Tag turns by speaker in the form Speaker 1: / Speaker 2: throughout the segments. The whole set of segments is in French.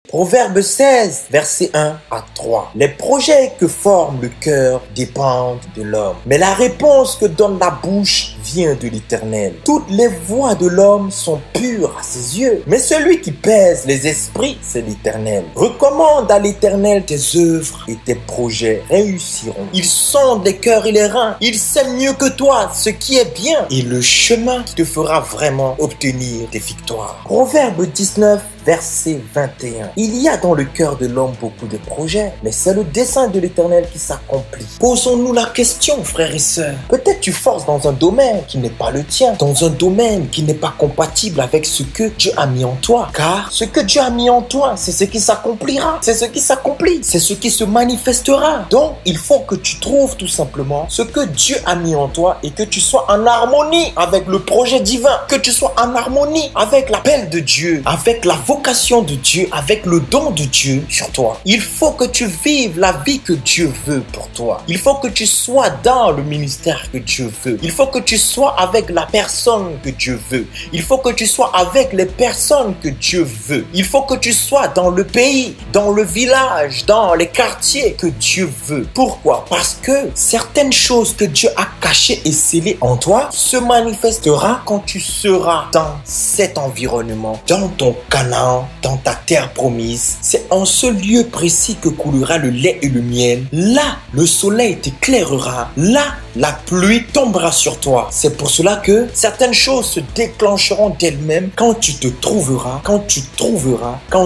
Speaker 1: Proverbe 16, versets 1 à 3. Les projets que forme le cœur dépendent de l'homme, mais la réponse que donne la bouche vient de l'Éternel. Toutes les voies de l'homme sont pures à ses yeux, mais celui qui pèse les esprits, c'est l'Éternel. Recommande à l'Éternel tes œuvres et tes projets réussiront. Il sonde les cœurs et les reins. Il sait mieux que toi ce qui est bien et le chemin qui te fera vraiment obtenir des victoires. Proverbe 19, verset 21. Il y a dans le cœur de l'homme beaucoup de projets, mais c'est le dessein de l'Éternel qui s'accomplit. Posons-nous la question, frères et sœurs. Peut-être tu forces dans un domaine qui n'est pas le tien, dans un domaine qui n'est pas compatible avec ce que Dieu a mis en toi. Car ce que Dieu a mis en toi, c'est ce qui s'accomplira. C'est ce qui s'accomplit. C'est ce qui se manifestera. Donc, il faut que tu trouves tout simplement ce que Dieu a mis en toi et que tu sois en harmonie avec le projet divin. Que tu sois en harmonie avec l'appel de Dieu, avec la vocation de Dieu, avec le don de Dieu sur toi. Il faut que tu vives la vie que Dieu veut pour toi. Il faut que tu sois dans le ministère que Dieu veut. Il faut que tu sois avec la personne que Dieu veut. Il faut que tu sois avec les personnes que Dieu veut. Il faut que tu sois dans le pays, dans le village, dans les quartiers que Dieu veut. Pourquoi? Parce que certaines choses que Dieu a cachées et scellées en toi se manifestera quand tu seras dans cet environnement, dans ton Canaan, dans ta terre promise. C'est en ce lieu précis que coulera le lait et le miel. Là, le soleil t'éclairera. Là, la pluie tombera sur toi. C'est pour cela que certaines choses se déclencheront d'elles-mêmes quand tu te trouveras, quand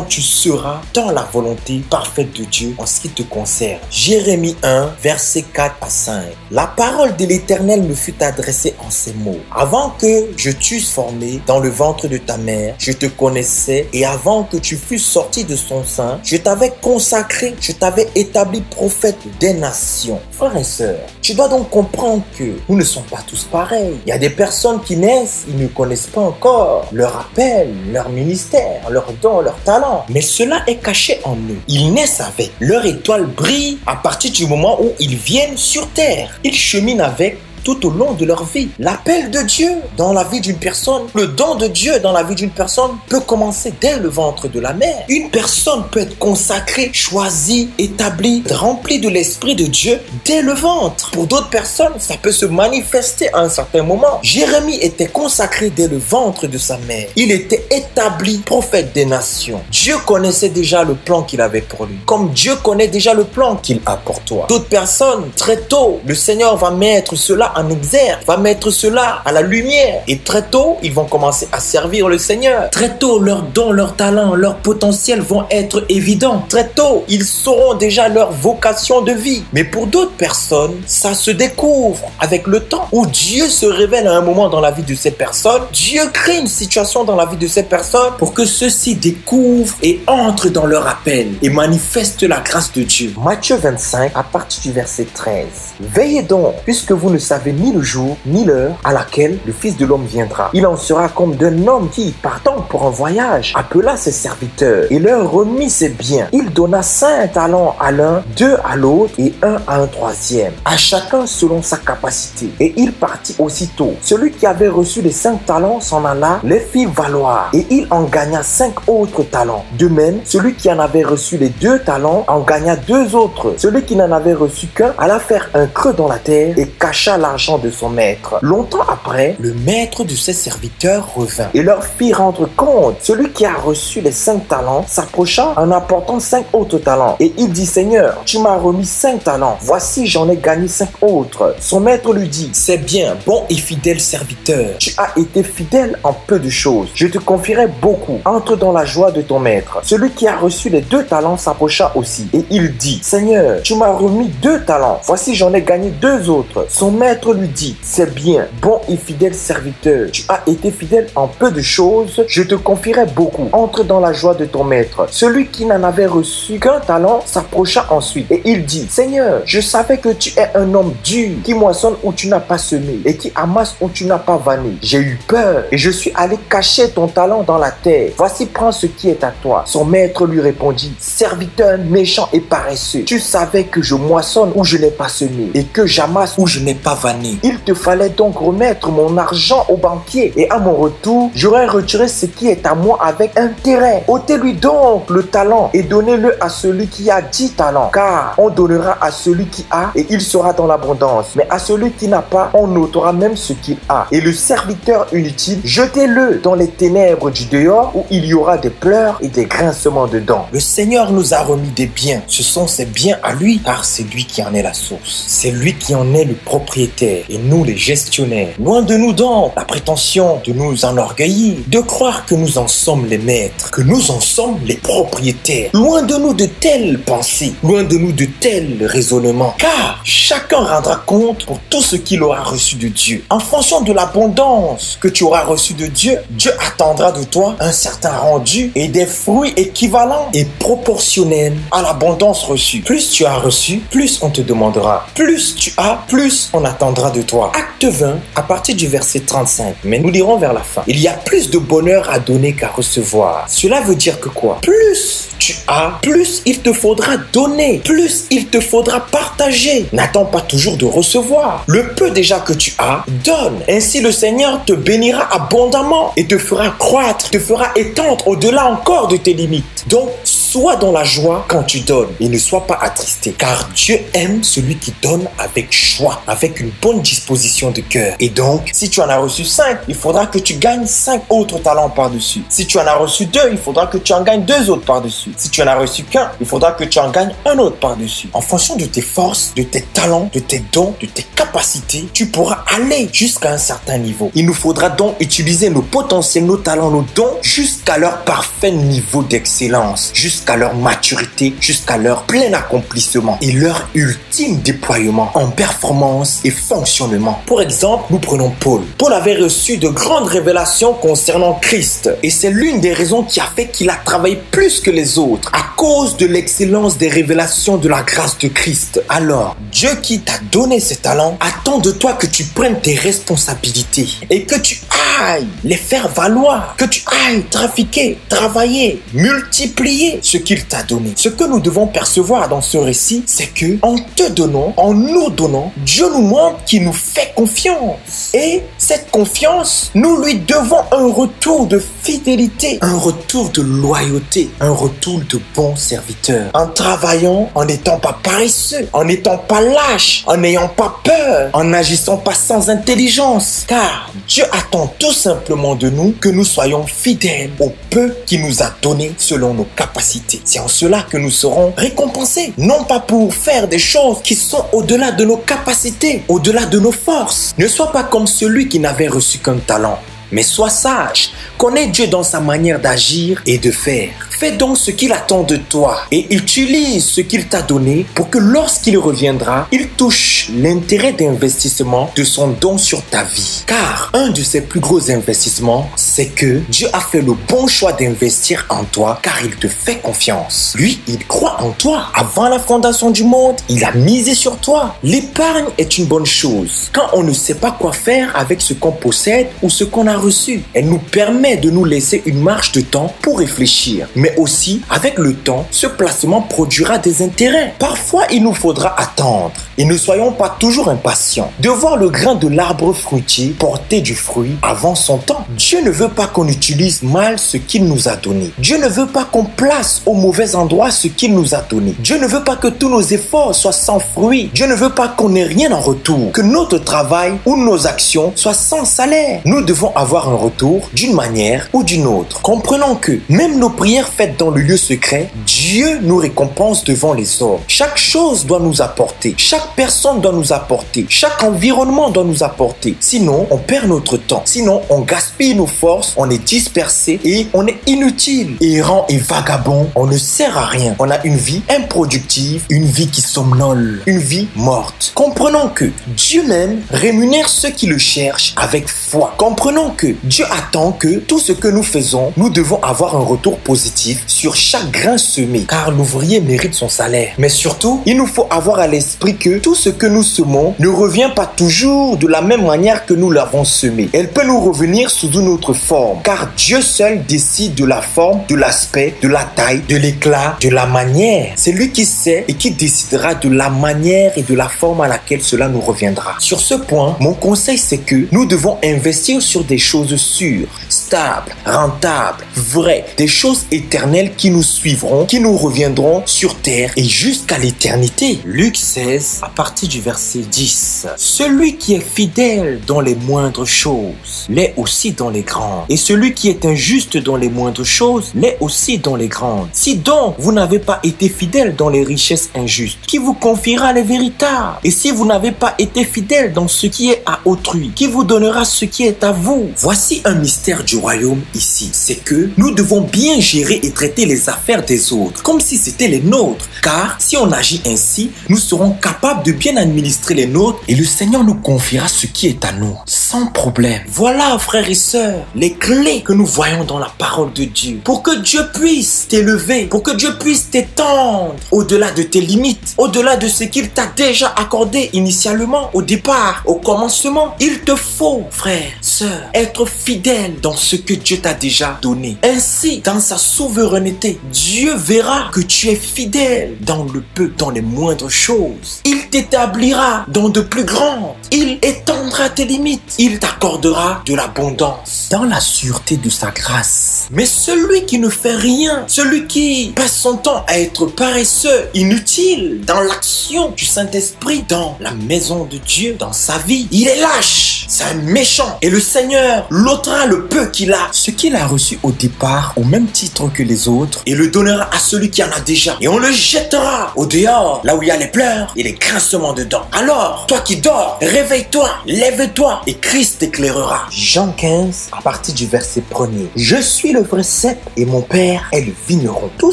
Speaker 1: tu seras dans la volonté parfaite de Dieu en ce qui te concerne. Jérémie 1, versets 4 à 5. La parole de l'Éternel me fut adressée en ces mots. Avant que je t'eusse formé dans le ventre de ta mère, je te connaissais, et avant que tu fusses sorti de son sein, je t'avais consacré, je t'avais établi prophète des nations. Frères et sœurs, tu dois donc comprendre que nous ne sommes pas tous pareils. Il y a des personnes qui naissent, ils ne connaissent pas encore leur appel, leur ministère, leur don, leur talent. Mais cela est caché en eux. Ils naissent avec. Leur étoile brille à partir du moment où ils viennent sur terre. Ils cheminent avec tout au long de leur vie. L'appel de Dieu dans la vie d'une personne, le don de Dieu dans la vie d'une personne peut commencer dès le ventre de la mère. Une personne peut être consacrée, choisie, établie, remplie de l'Esprit de Dieu dès le ventre. Pour d'autres personnes, ça peut se manifester à un certain moment. Jérémie était consacré dès le ventre de sa mère. Il était établi prophète des nations. Dieu connaissait déjà le plan qu'il avait pour lui, comme Dieu connaît déjà le plan qu'il a pour toi. D'autres personnes, très tôt, le Seigneur va mettre cela en exergue, va mettre cela à la lumière. Et très tôt, ils vont commencer à servir le Seigneur. Très tôt, leurs dons, leurs talents, leurs potentiels vont être évidents. Très tôt, ils sauront déjà leur vocation de vie. Mais pour d'autres personnes, ça se découvre avec le temps, où Dieu se révèle à un moment dans la vie de ces personnes. Dieu crée une situation dans la vie de ces personnes pour que ceux-ci découvrent et entrent dans leur appel et manifestent la grâce de Dieu. Matthieu 25, à partir du verset 13. Veillez donc, puisque vous ne savez ni le jour, ni l'heure à laquelle le Fils de l'homme viendra. Il en sera comme d'un homme qui, partant pour un voyage, appela ses serviteurs et leur remit ses biens. Il donna 5 talents à l'un, 2 à l'autre et 1 à un troisième, à chacun selon sa capacité. Et il partit aussitôt. Celui qui avait reçu les 5 talents s'en alla, les fit valoir, et il en gagna 5 autres talents. De même, celui qui en avait reçu les 2 talents en gagna 2 autres. Celui qui n'en avait reçu qu'un alla faire un creux dans la terre et cacha l'argent de son maître. Longtemps après, le maître de ses serviteurs revint et leur fit rendre compte. Celui qui a reçu les 5 talents s'approcha en apportant 5 autres talents. Et il dit: Seigneur, tu m'as remis 5 talents. Voici, j'en ai gagné 5 autres. Son maître lui dit: c'est bien, bon et fidèle serviteur. Tu as été fidèle en peu de choses. Je te confierai beaucoup. Entre dans la joie de ton maître. Celui qui a reçu les 2 talents s'approcha aussi. Et il dit: Seigneur, tu m'as remis 2 talents. Voici, j'en ai gagné 2 autres. Son maître lui dit: c'est bien, bon et fidèle serviteur. Tu as été fidèle en peu de choses. Je te confierai beaucoup. Entre dans la joie de ton maître. Celui qui n'en avait reçu qu'un talent s'approcha ensuite. Et il dit: Seigneur, je savais que tu es un homme dur, qui moissonne où tu n'as pas semé et qui amasse où tu n'as pas vanné. J'ai eu peur et je suis allé cacher ton talent dans la terre. Voici, prends ce qui est à toi. Son maître lui répondit: serviteur méchant et paresseux, tu savais que je moissonne où je n'ai pas semé et que j'amasse où je n'ai pas vanné. l'année. Il te fallait donc remettre mon argent au banquier et à mon retour, j'aurais retiré ce qui est à moi avec intérêt. Ôtez-lui donc le talent et donnez-le à celui qui a 10 talents, car on donnera à celui qui a et il sera dans l'abondance. Mais à celui qui n'a pas, on ôtera même ce qu'il a. Et le serviteur inutile, jetez-le dans les ténèbres du dehors où il y aura des pleurs et des grincements de dents. Le Seigneur nous a remis des biens. Ce sont ses biens à lui, car c'est lui qui en est la source. C'est lui qui en est le propriétaire et nous les gestionnaires. Loin de nous donc la prétention de nous enorgueillir, de croire que nous en sommes les maîtres, que nous en sommes les propriétaires. Loin de nous de telles pensées, loin de nous de tels raisonnements, car chacun rendra compte pour tout ce qu'il aura reçu de Dieu. En fonction de l'abondance que tu auras reçu de Dieu, Dieu attendra de toi un certain rendu et des fruits équivalents et proportionnels à l'abondance reçue. Plus tu as reçu, plus on te demandera. Plus tu as, plus on attendra de toi. Acte 20, à partir du verset 35. Mais nous lirons vers la fin. Il y a plus de bonheur à donner qu'à recevoir. Cela veut dire que quoi? Plus tu as, plus il te faudra donner, plus il te faudra partager. N'attends pas toujours de recevoir. Le peu déjà que tu as, donne. Ainsi le Seigneur te bénira abondamment et te fera croître, te fera étendre au-delà encore de tes limites. Donc, sois dans la joie quand tu donnes et ne sois pas attristé, car Dieu aime celui qui donne avec joie, avec une bonne disposition de cœur. Et donc, si tu en as reçu 5, il faudra que tu gagnes 5 autres talents par-dessus. Si tu en as reçu 2, il faudra que tu en gagnes 2 autres par-dessus. Si tu en as reçu qu'un, il faudra que tu en gagnes un autre par-dessus. En fonction de tes forces, de tes talents, de tes dons, de tes capacités, tu pourras aller jusqu'à un certain niveau. Il nous faudra donc utiliser nos potentiels, nos talents, nos dons jusqu'à leur parfait niveau d'excellence, jusqu'à leur maturité, jusqu'à leur plein accomplissement et leur ultime déploiement en performance et fonctionnement. Pour exemple, nous prenons Paul. Paul avait reçu de grandes révélations concernant Christ et c'est l'une des raisons qui a fait qu'il a travaillé plus que les autres à cause de l'excellence des révélations de la grâce de Christ. Alors, Dieu qui t'a donné ces talents attend de toi que tu prennes tes responsabilités et que tu ailles les faire valoir, que tu ailles trafiquer, travailler, multiplier ce qu'il t'a donné. Ce que nous devons percevoir dans ce récit, c'est que en te donnant, en nous donnant, Dieu nous montre qu'il nous fait confiance. Et cette confiance, nous lui devons un retour de fidélité, un retour de loyauté, un retour de bon serviteur. En travaillant, en n'étant pas paresseux, en n'étant pas lâche, en n'ayant pas peur, en n'agissant pas sans intelligence. Car Dieu attend tout simplement de nous que nous soyons fidèles au peu qu'il nous a donné selon nos capacités. C'est en cela que nous serons récompensés. Non pas pour faire des choses qui sont au-delà de nos capacités, au-delà de nos forces. Ne sois pas comme celui qui n'avait reçu qu'un talent. Mais sois sage, connais Dieu dans sa manière d'agir et de faire. Fais donc ce qu'il attend de toi et utilise ce qu'il t'a donné pour que lorsqu'il reviendra, il touche l'intérêt d'investissement de son don sur ta vie. Car un de ses plus gros investissements, c'est que Dieu a fait le bon choix d'investir en toi car il te fait confiance. Lui, il croit en toi. Avant la fondation du monde, il a misé sur toi. L'épargne est une bonne chose. Quand on ne sait pas quoi faire avec ce qu'on possède ou ce qu'on a reçu, elle nous permet de nous laisser une marge de temps pour réfléchir. Mais aussi, avec le temps, ce placement produira des intérêts. Parfois, il nous faudra attendre. Et ne soyons pas toujours impatients de voir le grain de l'arbre fruitier porter du fruit avant son temps. Dieu ne veut pas qu'on utilise mal ce qu'il nous a donné. Dieu ne veut pas qu'on place au mauvais endroit ce qu'il nous a donné. Dieu ne veut pas que tous nos efforts soient sans fruit. Dieu ne veut pas qu'on n'ait rien en retour. Que notre travail ou nos actions soient sans salaire. Nous devons avoir un retour d'une manière ou d'une autre. Comprenons que même nos prières faites dans le lieu secret, Dieu nous récompense devant les hommes. Chaque chose doit nous apporter. Chaque personne doit nous apporter. Chaque environnement doit nous apporter. Sinon, on perd notre temps. Sinon, on gaspille nos forces, on est dispersé et on est inutile. Errant et vagabond, on ne sert à rien. On a une vie improductive, une vie qui somnole, une vie morte. Comprenons que Dieu même rémunère ceux qui le cherchent avec foi. Comprenons que Dieu attend que tout ce que nous faisons, nous devons avoir un retour positif sur chaque grain semé, car l'ouvrier mérite son salaire. Mais surtout, il nous faut avoir à l'esprit que tout ce que nous semons ne revient pas toujours de la même manière que nous l'avons semé. Elle peut nous revenir sous une autre forme, car Dieu seul décide de la forme, de l'aspect, de la taille, de l'éclat, de la manière. C'est lui qui sait et qui décidera de la manière et de la forme à laquelle cela nous reviendra. Sur ce point, mon conseil c'est que nous devons investir sur des choses sûres, stables, rentables, vraies, des choses éternelles qui nous suivront, qui nous reviendront sur terre et jusqu'à l'éternité. Luc 16, à partir du verset 10. Celui qui est fidèle dans les moindres choses l'est aussi dans les grandes. Et celui qui est injuste dans les moindres choses l'est aussi dans les grandes. Si donc vous n'avez pas été fidèle dans les richesses injustes, qui vous confiera les véritables? Et si vous n'avez pas été fidèle dans ce qui est à autrui, qui vous donnera ce qui est à vous? Voici un mystère du royaume ici. C'est que nous devons bien gérer et traiter les affaires des autres comme si c'était les nôtres. Car si on agit ainsi, nous serons capables de bien administrer les nôtres et le Seigneur nous confiera ce qui est à nous, sans problème. Voilà, frères et sœurs, les clés que nous voyons dans la parole de Dieu. Pour que Dieu puisse t'élever, pour que Dieu puisse t'étendre au-delà de tes limites, au-delà de ce qu'il t'a déjà accordé initialement, au départ, au commencement. Il te faut, frère, sœur, être fidèle dans ce que Dieu t'a déjà donné. Ainsi, dans sa souveraineté, Dieu verra que tu es fidèle dans le peu, dans les moindres choses. Il t'établira dans de plus grandes. Il étendra tes limites. Il t'accordera de l'abondance dans la sûreté de sa grâce. Mais celui qui ne fait rien, celui qui passe son temps à être paresseux, inutile dans l'action du Saint-Esprit, dans la maison de Dieu, dans sa vie, il est lâche. C'est un méchant. Et le Seigneur l'ôtera le peu qu'il a, ce qu'il a reçu au départ, au même titre que les autres, et le donnera à celui qui en a déjà. Et on le jettera au dehors, là où il y a les pleurs et les grincements de dents. Alors, toi qui dors, réveille-toi, lève-toi, et Christ t'éclairera. Jean 15, à partir du verset 1er. Je suis le vrai cep et mon père est le vigneron. Tout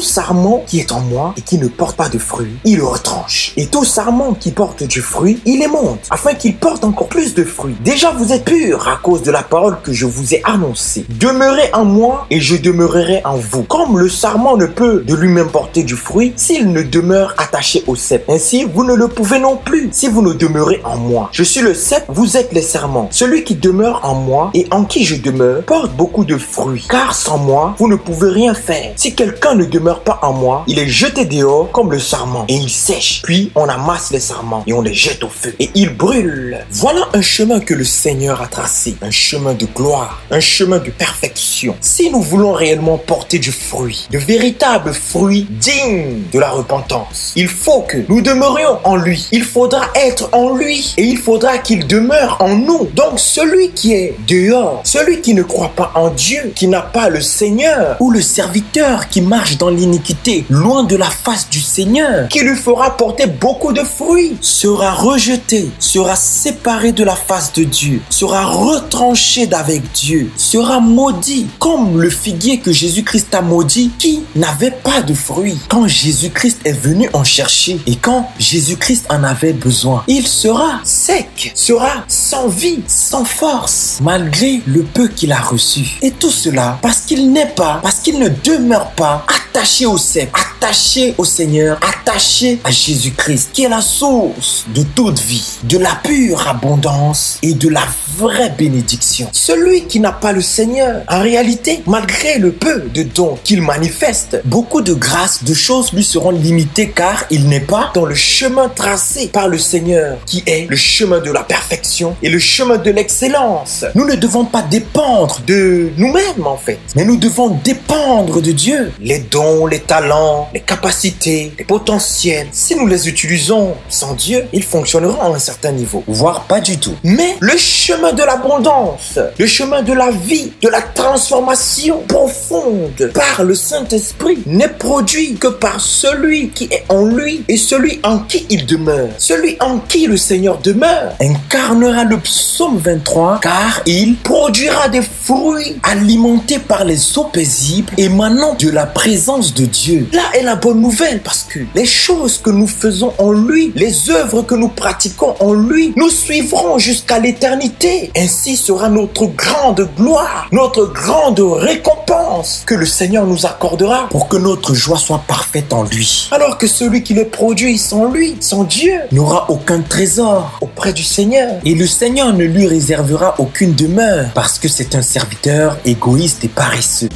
Speaker 1: sarment qui est en moi et qui ne porte pas de fruits, il le retranche. Et tout sarment qui porte du fruit, il émonte, afin qu'il porte encore plus de fruits. Déjà vous êtes purs à cause de la parole que je vous ai annoncée. Demeurez en moi et je demeurerai en vous. Comme le sarment ne peut de lui-même porter du fruit s'il ne demeure attaché au cep. Ainsi, vous ne le pouvez non plus si vous ne demeurez en moi. Je suis le cep, vous êtes les sarments. Celui qui demeure en moi et en qui je demeure porte beaucoup de fruits. Car sans moi, vous ne pouvez rien faire. Si quelqu'un ne demeure pas en moi, il est jeté dehors comme le sarment et il sèche. Puis on amasse les sarments et on les jette au feu et ils brûlent. Voilà un chemin que le Seigneur a tracé. Un chemin de gloire, un chemin de perfection. Si nous voulons réellement porter du fruit, de véritables fruits dignes de la repentance, il faut que nous demeurions en lui. Il faudra être en lui et il faudra qu'il demeure en nous. Donc celui qui est dehors, celui qui ne croit pas en Dieu, qui n'a pas le Seigneur, ou le serviteur qui marche dans l'iniquité, loin de la face du Seigneur, qui lui fera porter beaucoup de fruits, sera rejeté, sera séparé de la face de Dieu, sera retranché d'avec Dieu, sera maudit, comme le figuier que Jésus-Christ a maudit, qui n'avait pas de fruits. Quand Jésus-Christ est venu en chercher et quand Jésus-Christ en avait besoin, il sera sec, sera sans vie, sans force, malgré le peu qu'il a reçu. Et tout cela parce qu'il n'est pas, parce qu'il ne demeure pas attaché au cep, attaché au Seigneur, attaché à Jésus-Christ, qui est la source de toute vie, de la pure abondance et de la vraie bénédiction. Celui qui n'a pas le Seigneur, en réalité, malgré le peu de dons qu'il manifeste, beaucoup de grâces, de choses lui seront limitées car il n'est pas dans le chemin tracé par le Seigneur, qui est le chemin de la perfection et le chemin de l'excellence. Nous ne devons pas dépendre de nous-mêmes en fait, mais nous devons dépendre de Dieu. Les dons, les talents, les capacités, les potentiels, si nous les utilisons sans Dieu, ils fonctionneront à un certain niveau, voire pas du tout. Mais le chemin de l'abondance, le chemin de la vie, de la transformation profonde par le Saint-Esprit n'est produit que par celui qui est en lui et celui en qui il demeure. Celui en qui le Seigneur demeure incarnera le psaume 23 car il produira des fruits alimentés par les eaux paisibles émanant de la présence de Dieu. Là est la bonne nouvelle parce que les choses que nous faisons en lui, les œuvres que nous pratiquons en lui, nous suivront jusqu'à l'éternité. Ainsi sera notre grande gloire, notre grande récompense que le Seigneur nous accordera pour que notre joie soit parfaite en lui. Alors que celui qui les produit sans lui, sans Dieu, n'aura aucun trésor auprès du Seigneur. Et le Seigneur ne lui réservera aucune demeure parce que c'est un serviteur égoïste et paresseux.